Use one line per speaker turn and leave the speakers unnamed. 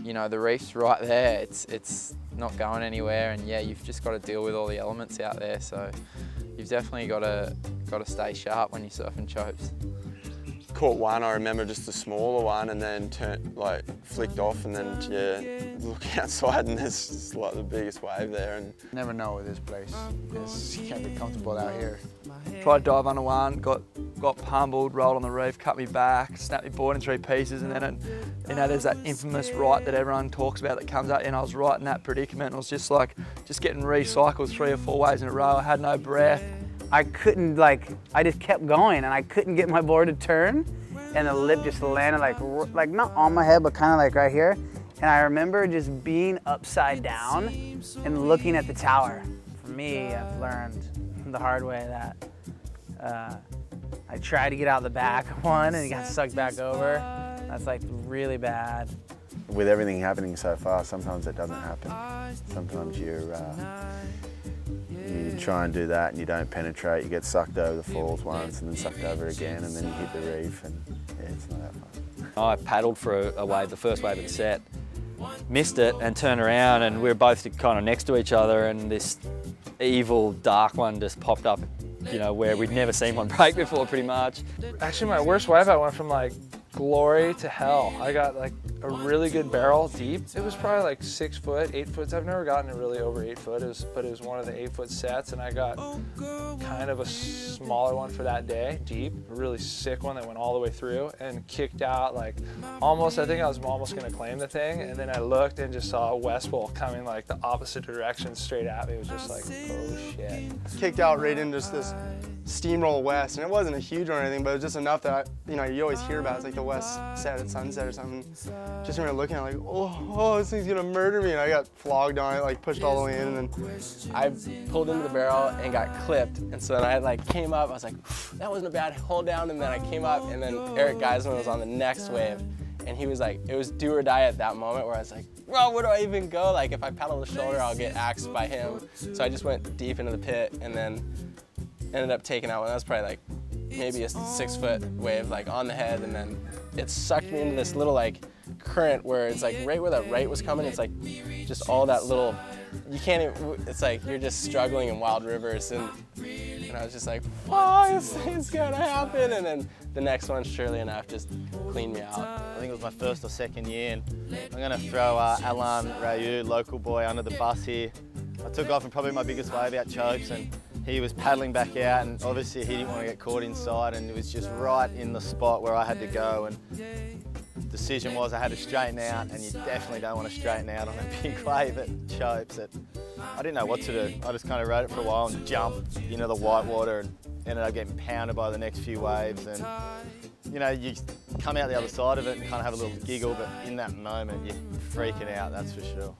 you know, the reef's right there. It's not going anywhere, and yeah, you've just got to deal with all the elements out there. So you've definitely got to stay sharp when you're surfing chopes.
Caught one, I remember, just a smaller one, and then flicked off, and then yeah, look outside and there's just like the biggest wave there. And
never know with this place. You can't be comfortable out here. Tried to dive under one, got pummeled, rolled on the reef, cut me back, snapped my board in 3 pieces, and then you know, there's that infamous right that everyone talks about that comes out, and I was right in that predicament. It was just getting recycled 3 or 4 waves in a row. I had no breath.
I couldn't, I just kept going, and I couldn't get my board to turn, and the lip just landed like not on my head, but kind of like right here. And I remember just being upside down and looking at the tower. For me, I've learned the hard way that I tried to get out the back one and it got sucked back over. That's like really bad.
With everything happening so far, sometimes it doesn't happen. Sometimes you try and do that and you don't penetrate, you get sucked over the falls once and then sucked over again, and then you hit the reef, and yeah, it's not that fun.
I paddled for a wave, the first wave of the set, missed it and turned around, and we were both kind of next to each other, and this evil dark one just popped up, you know, where we'd never seen one break before pretty much.
Actually, my worst wave, I went from like glory to hell. I got like a really good barrel deep. It was probably like 6 foot, 8 foot. I've never gotten it really over 8 foot, but it was one of the 8 foot sets, and I got kind of a smaller one for that day, deep, a really sick one that went all the way through and kicked out like almost, I think I was almost gonna claim the thing, and then I looked and just saw a West Bowl coming like the opposite direction straight at me. It was just like, oh shit.
Kicked out right into just this steamroll west, and it wasn't a huge one or anything, but it was just enough that, you know, you always hear about it. It's like the west set at sunset or something. Just remember looking at it like, oh, this thing's gonna murder me, and I got flogged on it, like pushed all the way in, and then
I pulled into the barrel and got clipped, and so then I like came up, I was like, that wasn't a bad hold down, and then I came up, and then Eric Geisman was on the next wave, and he was like, it was do or die at that moment where I was like, well, where do I even go? Like, if I paddle the shoulder, I'll get axed by him. So I just went deep into the pit, and then ended up taking out one. That was probably like maybe a 6 foot wave, like on the head, and then it sucked me into this little like current where it's like right where that right was coming, it's like just all that little, you can't even, it's like you're just struggling in wild rivers, and I was just like, oh, this thing's gonna happen, and then the next one, surely enough, just cleaned me out.
I think it was my first or second year, and I'm gonna throw Alan Rayu, local boy, under the bus here. I took off in probably my biggest wave out chopes, and he was paddling back out, and obviously he didn't want to get caught inside, and it was just right in the spot where I had to go, and the decision was I had to straighten out, and you definitely don't want to straighten out on a big wave at chopes. I didn't know what to do. I just kind of rode it for a while and jumped into the white water and ended up getting pounded by the next few waves, and you know, you come out the other side of it and kind of have a little giggle, but in that moment you're freaking out, that's for sure.